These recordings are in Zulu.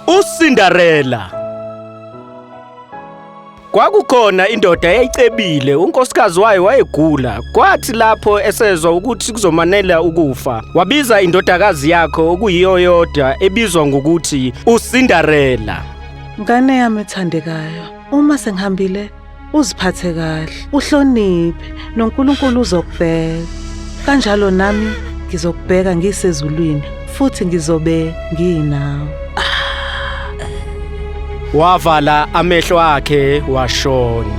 uCinderella. Kwakukhona indoda eyayicebile, unkosikazi wayo wayegula. Kwathi lapho esezwa ukuthi kuzomanela ukufa, wabiza indodakazi yakhe okuyiyo yodwa ebizwa ngokuthi uCinderella. Ngane yami ethandekayo, uma sengihambile uziphathe kahle, uhloniphe, noNkulunkulu uzokubheka. Kanjalo nami ngizokubheka ngisezulwini futhi ngizobe nginawe. Wavala amehlo akhe washona.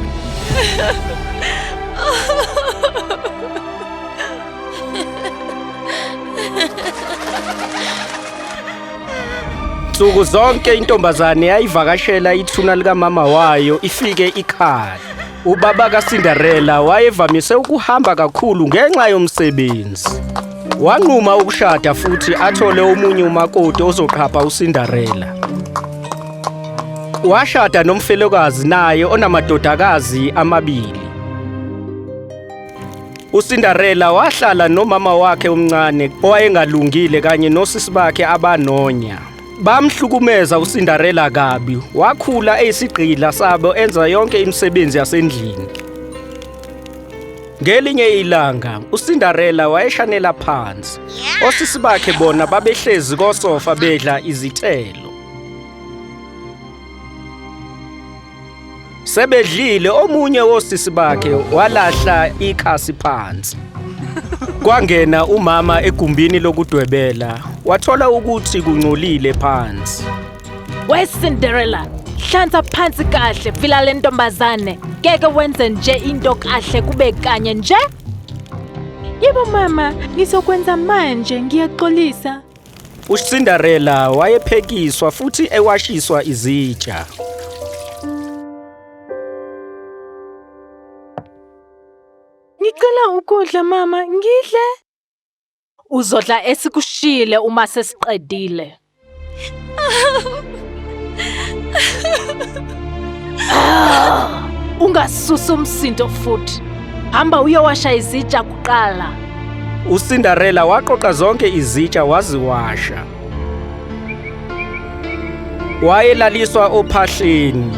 Nsuku zonke intombazane yayivakashela ithuna likamama wayo ifike ikhaya. Ubaba kaCinderella wayevamise ukuhamba kakhulu ngenxa yomsebenzi. Wanquma ukushada futhi athole omunye umakoti ozoqhapha uCinderella. Washada nomfelokazi naye onamadodakazi amabili. uCinderella wahlala nomama wakhe omncane owayengalungile kanye nosisi bakhe abanonya. Bamhlukumeza uCinderella kabi, wakhula eyisigqila sabo enza yonke imisebenzi yasendlini. Ngelinye ilanga uCinderella wayeshanela phansi. Osisi bakhe bona babehlezi kosofa bedla izithelo. Sebedlile omunye wosisi bakhe walahla ikhasi phansi. Kwangena umama egumbini lokudwebela, wathola ukuthi kungcolile phansi. WeCinderella, hlanza phansi kahle, vila le ntombazane. Ngeke wenze nje into kahle kube kanye nje. Yebo mama, ngizokwenza manje, ngiyaxolisa. uCinderella wayephekiswa futhi ewashiswa izitsha. Ngicela ukudla mama, ngidle. Uzodla esikushile uma sesiqedile. Ungasusa umsindo futhi. Hamba uyowasha izitsha kuqala. uCinderella waqoqa zonke izitsha waziwasha. Wayelaliswa ophahleni.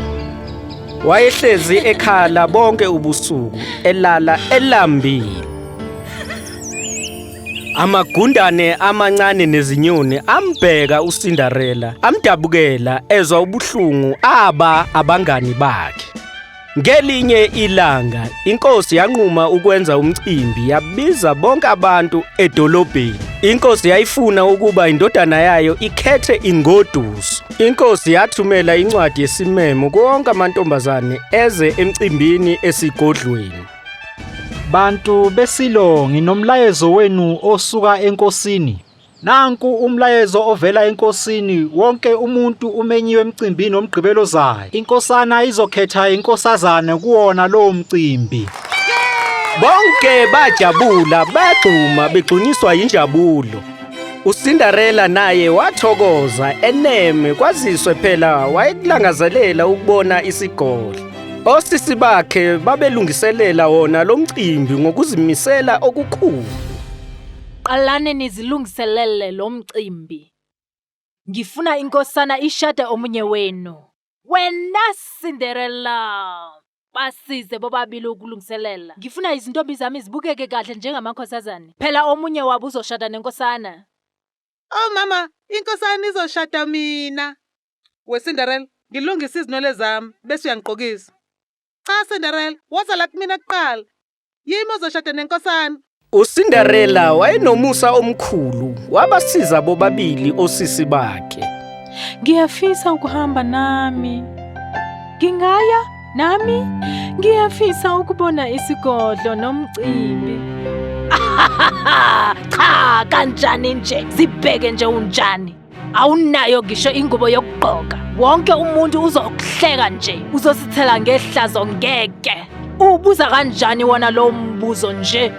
Wayehlezi ekhala bonke ubusuku, elala elambile. Amagundane amancane nezinyoni ambheka uCinderella, amdabukela ezwa ubuhlungu abangani bakhe. Ngelinye ilanga, inkosi yanquma ukwenza umcimbi, yabiza bonke abantu edolobheni. Inkosi yayifuna ukuba indodana yayo ikhethe ingoduso. Inkosi yathumela incwadi yesimemo kuwonke amantombazane eze emcimbini esigodlweni. Bantu beSilo, nginomlayezo wenu osuka enkosini. Nanku umlayezo ovela enkosini, wonke umuntu umenyiwe emcimbini omgqibelo zayo. Inkosana izokhetha inkosazane kuwona lowo mcimbi. Bonke bajabula, bagxuma begxunyiswa injabulo. uCinderella naye wathokoza eneme, kwaziswe phela wayekulangazelela ukubona isigodlo. Osisi bakhe babelungiselela wona lo mcimbi ngokuzimisela okukhulu. Qalane nizilungiselele lo mcimbi. Ngifuna inkosana ishade omunye wenu. Wena Cinderella, basize bobabili ukulungiselela. Ngifuna izintombi zami zibukeke kahle njengamakhosazane. Phela omunye wabo uzoshada nenkosana. Oh mama, inkosana izoshada mina. WeCinderella, ngilungisa izinwele zami bese uyangigqokisa. Cha Cinderella, woza la kumina kuqala. Yimi ozoshada nenkosana. uCinderella wayenomusa omkhulu, wabasiza bobabili osisi bakhe. Ngiyafisa ukuhamba nami. Ngingaya nami. Ngiyafisa ukubona isigodlo nomcimbi. Cha, kanjani nje? Zibheke nje unjani. Awunayo ngisho ingubo yokugqoka. Wonke umuntu uzokuhleka nje. Uzosithela ngehlazo ngeke. Ubuza kanjani wona lo mbuzo nje?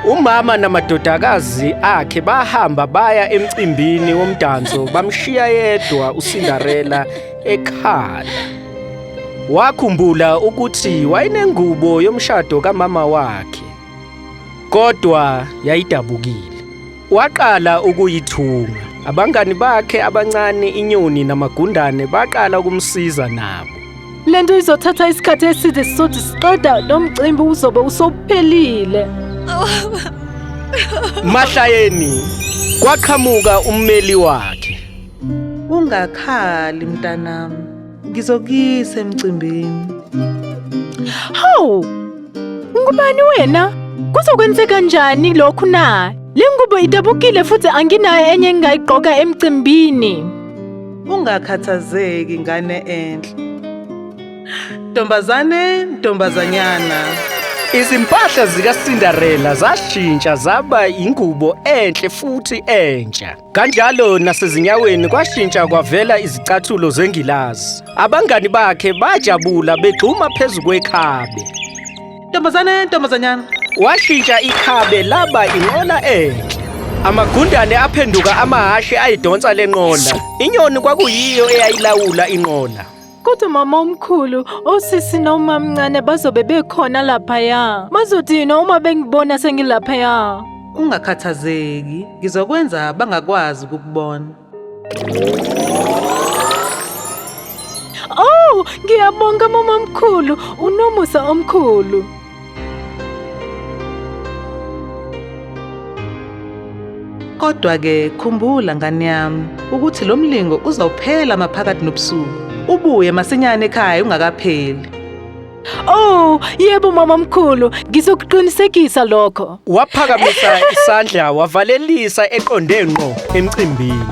Umama namadodakazi akhe bahamba baya emcimbini womdanso, bamshiya yedwa uCinderella ekhala. Wakhumbula ukuthi wayenengubo yomshado kamama wakhe, kodwa yayidabukile. Waqala ukuyithunga. abangani bakhe abancane inyoni namagundane baqala ukumsiza nabo. Lento izothatha isikhathi eside sizothi siqeda lo mcimbi uzobe usophelile. Mahlayeni kwaqhamuka ummeli wakhe. Ungakhali mntanami, ngizokuyisa emcimbini. Hawu, ngubani wena? Kuzokwenzeka kanjani lokhu na? Le ngubo idabukile futhi anginayo enye engingayigqoka emcimbini. Ungakhathazeki ngane enhle. Ntombazane, ntombazanyana. Izimpahla zikaCinderella zashintsha zaba ingubo enhle futhi entsha. Kanjalo nasezinyaweni kwashintsha kwavela izicathulo zengilazi. Abangani bakhe bajabula begxuma phezu kwekhabe. Ntombazane, ntombazanyana. Washintsha ikhabe laba inqola enhle. Amagundane aphenduka amahashe ayidonsa lenqola. Inyoni kwakuyiyo eyayilawula inqola. Kodwa mama omkhulu, osisi noma mncane bazobe bekhona laphaya. Bazothini uma bengibona sengilaphaya? Ungakhathazeki, ngizokwenza bangakwazi ukukubona. Oh, ngiyabonga mama omkhulu, unomusa omkhulu. Kodwa-ke khumbula ngane yami ukuthi lo mlingo uzawuphela maphakathi nobusuku. Ubuye masinyane ekhaya ungakapheli. Oh, yebo mama omkhulu, ngizokuqinisekisa lokho. Waphakamisa isandla wavalelisa eqonde ngqo emcimbini.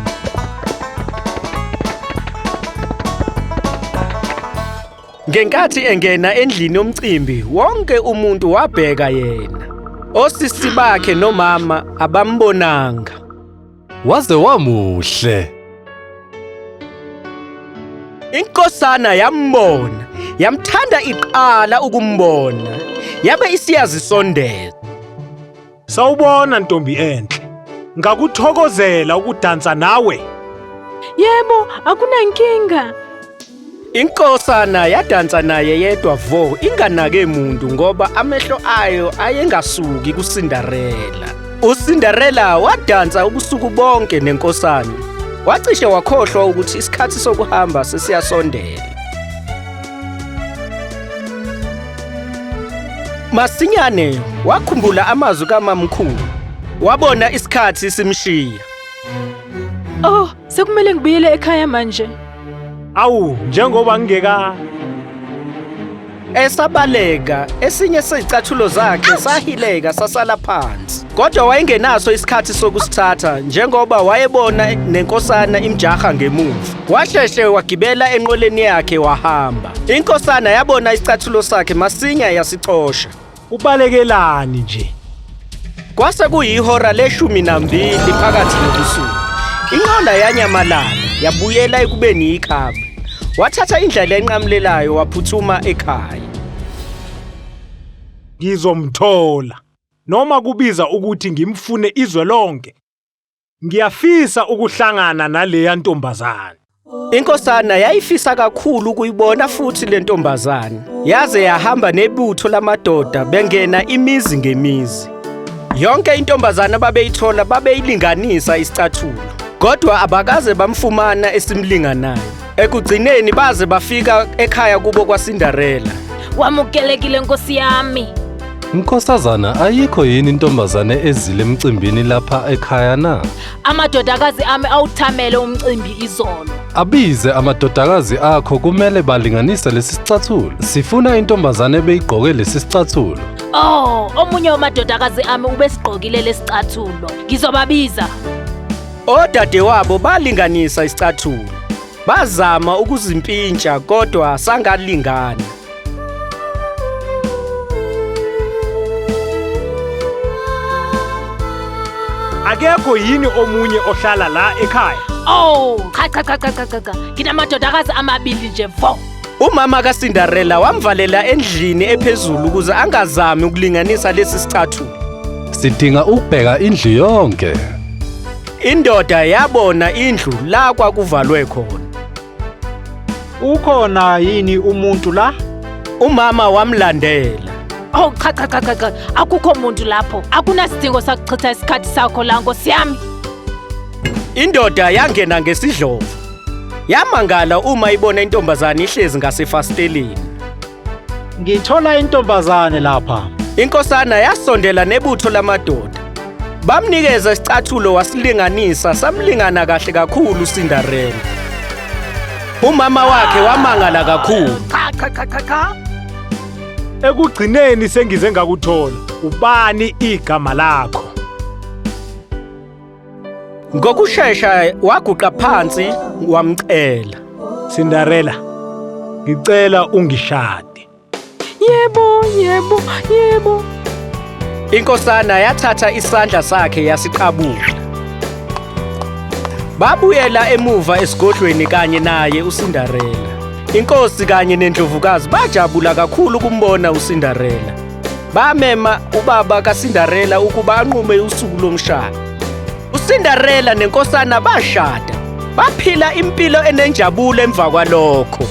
Ngenkathi engena endlini yomcimbi, wonke umuntu wabheka yena. Osisi bakhe nomama abambonanga. Waze wamuhle. Inkosana yambona, yamthanda iqala ukumbona. Yabe isiyazisondeza. Sawubona ntombi enhle. Ngakuthokozela ukudansa nawe. Yebo, akunankinga. Inkosana yadansa naye yedwa vo inganake muntu ngoba amehlo ayo ayengasuki kuCinderella. UCinderella wadansa ubusuku bonke nenkosana. Wacishe wakhohlwa ukuthi isikhathi sokuhamba sesiyasondela. Masinyane wakhumbula amazwi kaMamkhulu. Wabona isikhathi simshiya. Oh, sekumele ngibuyele ekhaya manje. Awu, njengoba ngingeka Esabaleka, esinye sezicathulo zakhe sahileka sasala phansi. Kodwa wayengenaso isikhathi sokusithatha njengoba wayebona nenkosana imjaha ngemuva. Washeshe wagibela enqoleni yakhe wahamba. Inkosana yabona isicathulo sakhe masinya yasicosha. ubalekelani nje. Kwase kuyihora le12 phakathi nobusuku. Inqola yanyamalala, yabuyela ekubeni ikhabe. Wathatha indlela enqamlelayo waphuthuma ekhaya. Ngizomthola noma kubiza ukuthi ngimfune izwe lonke. Ngiyafisa ukuhlangana naleya ntombazana. Inkosana yayifisa kakhulu ukuyibona futhi le ntombazana. Yaze yahamba nebutho lamadoda bengena imizi ngemizi. Yonke intombazana babeyithola babeyilinganisa isicathulo. Kodwa abakaze bamfumana esimlinganayo. Ekugcineni baze bafika ekhaya kubo kwaCinderella. Wamukelekile nkosi yami. Inkosazana ayikho yini intombazane ezile emcimbini lapha ekhaya na? Amadodakazi ami awuthamele umcimbi izolo. Abize amadodakazi akho kumele balinganise lesi sicathulo. Sifuna intombazane ebeyigqoke lesi sicathulo. Oh, omunye wamadodakazi ami ubesigqokile lesicathulo. Ngizobabiza. Odadewabo balinganisa isicathulo. Bazama ukuzimpintsha kodwa sangalingana. Akekho yini omunye ohlala la ekhaya? Oh, cha. Nginamadodakazi amabili nje vo. Umama kaCinderella wamvalela endlini ephezulu ukuze angazami ukulinganisa lesi sicathulo. Sidinga ukubheka indlu yonke. Indoda yabona indlu la kwakuvalwe khona. Ukhona yini umuntu la? Umama wamlandela. Oh, cha. Akukho umuntu lapho. Akunasidingo sokuchitha isikhathi sakho la nkosi yami. Indoda yangena ngesidlovu. Yamangala uma ibona intombazane ihlezi ngasefasteleni. Ngithola intombazane lapha. Inkosana yasondela nebutho lamadoda. Bamnikeza isicathulo wasilinganisa samlingana kahle kakhulu uCinderella. Umama wakhe wamangala kakhulu. Cha. Ekugcineni sengize ngakuthola. Ubani igama lakho? Ngokusheshsha waguqa phansi wamcela. Cinderella, ngicela ungishade. Yebo. Inkosana yathatha isandla sakhe yasiqabula. Babuyela emuva esigodlweni kanye naye uCinderella. Inkosi kanye nendlovukazi bajabula kakhulu kumbona uCinderella. Bamema ubaba kaCinderella ukuba anqume usuku lomshado. uCinderella nenkosana bashada. Baphila impilo enenjabulo emva kwalokho.